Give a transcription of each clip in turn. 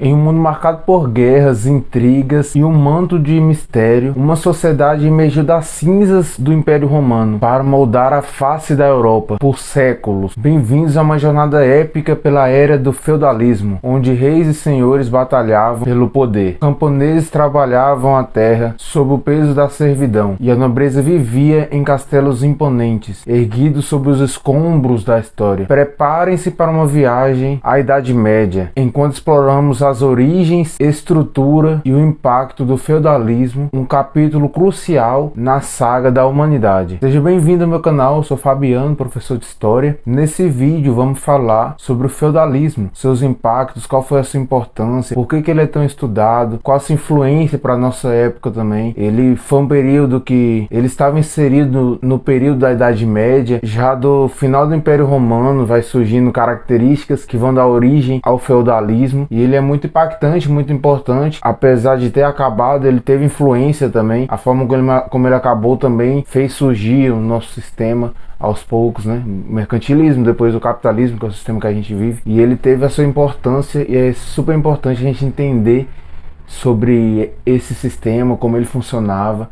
Em um mundo marcado por guerras, intrigas e um manto de mistério, uma sociedade emergiu das cinzas do Império Romano para moldar a face da Europa por séculos. Bem-vindos a uma jornada épica pela era do feudalismo, onde reis e senhores batalhavam pelo poder. Camponeses trabalhavam a terra sob o peso da servidão, e a nobreza vivia em castelos imponentes, erguidos sobre os escombros da história. Preparem-se para uma viagem à Idade Média, enquanto exploramos as origens, estrutura e o impacto do feudalismo, um capítulo crucial na saga da humanidade. Seja bem-vindo ao meu canal, eu sou Fabiano, professor de História. Nesse vídeo vamos falar sobre o feudalismo, seus impactos, qual foi a sua importância, por que ele é tão estudado, qual a sua influência para a nossa época também. Ele foi um período que ele estava inserido no período da Idade Média, já do final do Império Romano vai surgindo características que vão dar origem ao feudalismo, e ele é muito impactante, muito importante. Apesar de ter acabado, ele teve influência também. A forma como ele acabou também fez surgir o nosso sistema aos poucos, né? O mercantilismo, depois o capitalismo, que é o sistema que a gente vive. E ele teve a sua importância, e é super importante a gente entender sobre esse sistema, como ele funcionava.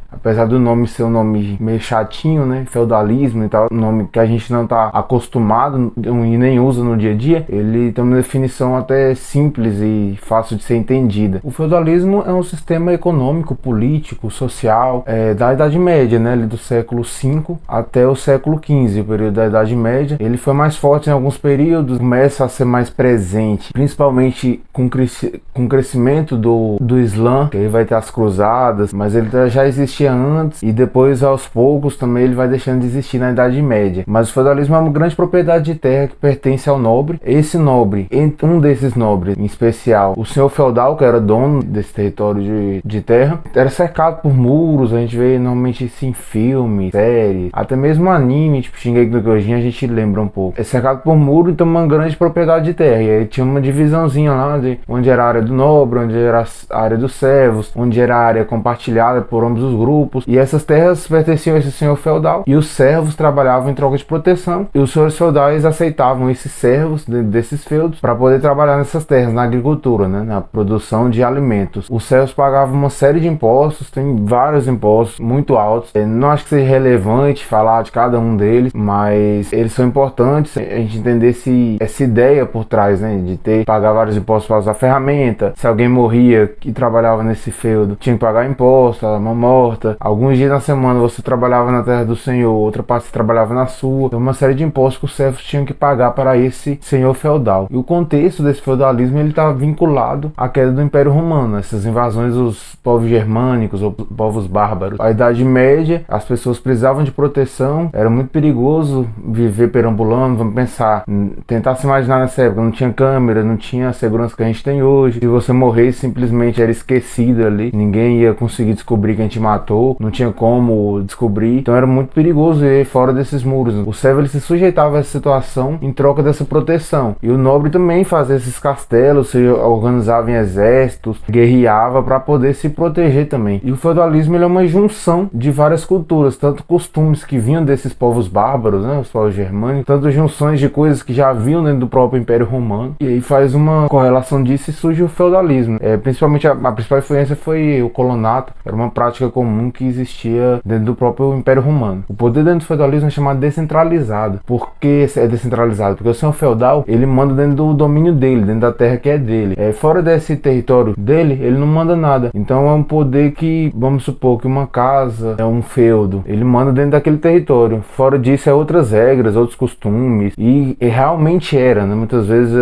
Apesar do nome ser um nome meio chatinho, né? Feudalismo e tal, um nome que a gente não está acostumado e nem usa no dia a dia, ele tem uma definição até simples e fácil de ser entendida. O feudalismo é um sistema econômico, político, social da Idade Média, né? Do século V até o século XV, o período da Idade Média. Ele foi mais forte em alguns períodos, começa a ser mais presente, principalmente com o crescimento do Islã, que aí vai ter as cruzadas, mas ele já existia antes, e depois aos poucos também ele vai deixando de existir na Idade Média. Mas o feudalismo é uma grande propriedade de terra que pertence ao nobre. Esse nobre, um desses nobres em especial, o senhor feudal, que era dono desse território de terra, era cercado por muros. A gente vê normalmente isso em filmes, séries, até mesmo anime, tipo Shingeki no Kyojin, a gente lembra um pouco. É cercado por muro, então uma grande propriedade de terra, e aí tinha uma divisãozinha lá de onde era a área do nobre, onde era a área dos servos, onde era a área compartilhada por ambos os grupos. E essas terras pertenciam a esse senhor feudal, e os servos trabalhavam em troca de proteção, e os senhores feudais aceitavam esses servos desses feudos para poder trabalhar nessas terras, na agricultura, né, na produção de alimentos. Os servos pagavam uma série de impostos, tem vários impostos muito altos. Não acho que seja relevante falar de cada um deles, mas eles são importantes a gente entender essa ideia por trás, né, de ter que pagar vários impostos para usar ferramenta. Se alguém morria e trabalhava nesse feudo, tinha que pagar imposto, uma morte. Alguns dias na semana você trabalhava na terra do senhor, outra parte você trabalhava na sua. Então, uma série de impostos que os servos tinham que pagar para esse senhor feudal. E o contexto desse feudalismo ele estava vinculado à queda do Império Romano, essas invasões dos povos germânicos ou povos bárbaros. A Idade Média, as pessoas precisavam de proteção, era muito perigoso viver perambulando. Vamos pensar, tentar se imaginar nessa época, não tinha câmera, não tinha a segurança que a gente tem hoje. Se você morresse, simplesmente era esquecido ali, ninguém ia conseguir descobrir quem te matou, não tinha como descobrir, então era muito perigoso ir fora desses muros. O servo ele se sujeitava a essa situação em troca dessa proteção, e o nobre também fazia esses castelos, se organizava em exércitos, guerreava para poder se proteger também. E o feudalismo ele é uma junção de várias culturas, tanto costumes que vinham desses povos bárbaros, né, os povos germânicos, tanto junções de coisas que já haviam dentro do próprio Império Romano, e aí faz uma correlação disso e surge o feudalismo. Principalmente a principal influência foi o colonato, era uma prática comum que existia dentro do próprio Império Romano. O poder dentro do feudalismo é chamado descentralizado. Por que é descentralizado? Porque o senhor feudal, ele manda dentro do domínio dele, dentro da terra que é dele. Fora desse território dele, ele não manda nada. Então é um poder que, vamos supor que uma casa é um feudo, ele manda dentro daquele território. Fora disso é outras regras, outros costumes, e realmente era, né? Muitas vezes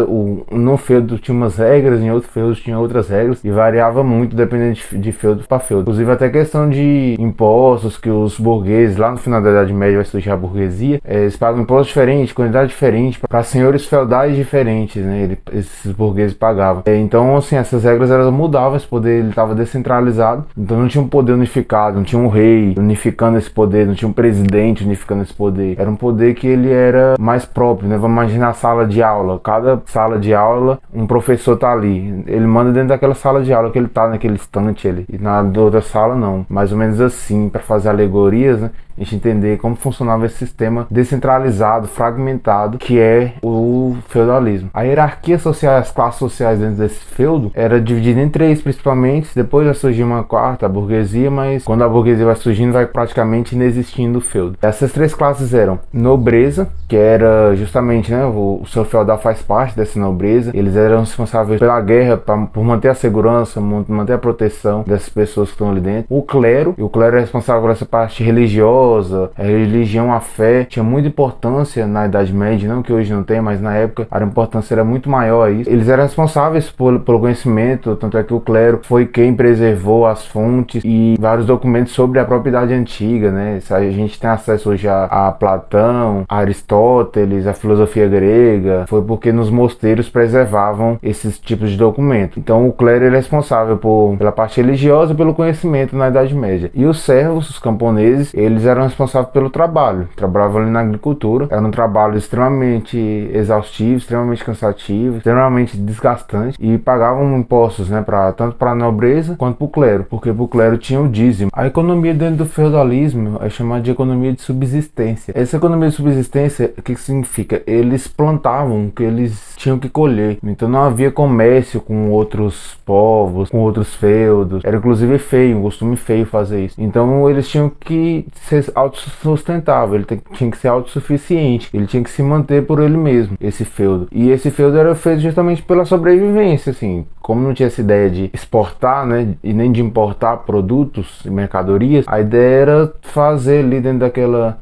no feudo tinha umas regras, em outros feudos tinha outras regras, e variava muito dependendo de feudo para feudo. Inclusive até questão de impostos, que os burgueses, lá no final da Idade Média vai surgir a burguesia, eles pagam impostos diferentes, quantidade diferente, para senhores feudais diferentes, né? Esses burgueses pagavam. Então, assim, essas regras elas mudavam, esse poder ele estava descentralizado, então não tinha um poder unificado, não tinha um rei unificando esse poder, não tinha um presidente unificando esse poder. Era um poder que ele era mais próprio, né? Vamos imaginar a sala de aula, cada sala de aula, um professor tá ali, ele manda dentro daquela sala de aula que ele tá naquele estante ali, e na outra sala não, mais ou menos assim, para fazer alegorias, né? a gente entender como funcionava esse sistema descentralizado, fragmentado, que é o feudalismo. A hierarquia social, as classes sociais dentro desse feudo era dividida em três principalmente, depois vai surgir uma quarta, a burguesia, mas quando a burguesia vai surgindo vai praticamente inexistindo o feudo. Essas três classes eram nobreza, que era justamente, né, o seu feudal faz parte dessa nobreza, eles eram responsáveis pela guerra, por manter a segurança, manter a proteção dessas pessoas que estão ali dentro. O clero, e o clero é responsável por essa parte religiosa, a religião, a fé, tinha muita importância na Idade Média, não que hoje não tem, mas na época a importância era muito maior a isso. Eles eram responsáveis pelo conhecimento, tanto é que o clero foi quem preservou as fontes e vários documentos sobre a propriedade antiga, né? A gente tem acesso hoje a Platão, a Aristóteles, a filosofia grega, foi porque nos mosteiros preservavam esses tipos de documentos. Então o clero ele é responsável pela parte religiosa e pelo conhecimento na Idade Média. E os servos, os camponeses, eles eram responsáveis pelo trabalho, trabalhavam ali na agricultura, era um trabalho extremamente exaustivo, extremamente cansativo, extremamente desgastante e pagavam impostos, né, tanto para a nobreza quanto para o clero, porque para o clero tinha o dízimo. A economia dentro do feudalismo é chamada de economia de subsistência. Essa economia de subsistência, o que significa? Eles plantavam o que eles tinham que colher, então não havia comércio com outros povos, com outros feudos, era inclusive feio, um costume feio fazer isso. Então eles tinham que ser autossustentável, ele tinha que ser autossuficiente, ele tinha que se manter por ele mesmo, esse feudo. E esse feudo era feito justamente pela sobrevivência, assim, como não tinha essa ideia de exportar, né, e nem de importar produtos e mercadorias, a ideia era fazer ali dentro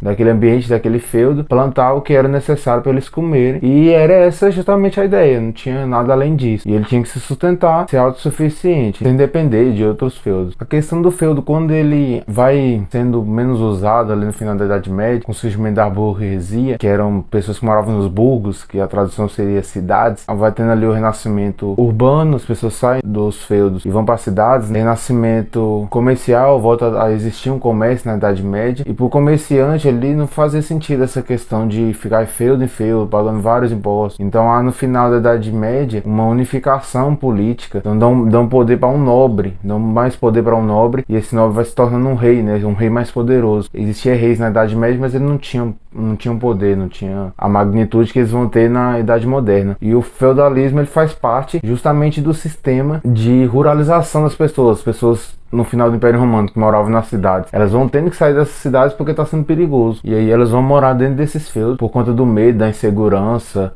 daquele ambiente, daquele feudo, plantar o que era necessário para eles comerem. E era essa justamente a ideia, não tinha nada além disso. E ele tinha que se sustentar, ser autossuficiente, sem depender de outros feudos. A questão do feudo, quando ele vai sendo menos usado ali no final da Idade Média, com o surgimento da burguesia, que eram pessoas que moravam nos burgos, que a tradução seria cidades, vai tendo ali o renascimento urbano, as pessoas saem dos feudos e vão para cidades, renascimento comercial, volta a existir um comércio na Idade Média, e para o comerciante ali não fazia sentido essa questão de ficar feudo em feudo, pagando vários impostos. Então há no final da Idade Média uma unificação política, então dão poder para um nobre, dão mais poder para um nobre, e esse nobre vai se tornando um rei, né, um rei mais poderoso. Existia reis na Idade Média, mas eles não tinham poder, não tinha a magnitude que eles vão ter na Idade Moderna. E o feudalismo ele faz parte justamente do sistema de ruralização das pessoas. As pessoas no final do Império Romano que moravam nas cidades, elas vão tendo que sair dessas cidades porque está sendo perigoso, e aí elas vão morar dentro desses feudos por conta do medo, da insegurança,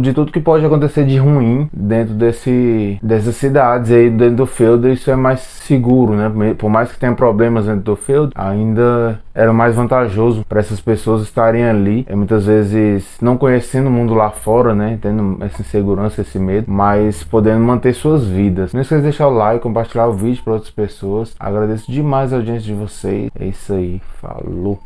de tudo que pode acontecer de ruim dentro dessas cidades. E aí dentro do feudo isso é mais seguro, né? Por mais que tenha problemas dentro do feudo, ainda era mais vantajoso para essas pessoas estarem ali, muitas vezes não conhecendo o mundo lá fora, né, tendo essa insegurança, esse medo, mas podendo manter suas vidas. Não esqueça de deixar o like, compartilhar o vídeo para outras pessoas. Agradeço demais a audiência de vocês. É isso aí, falou!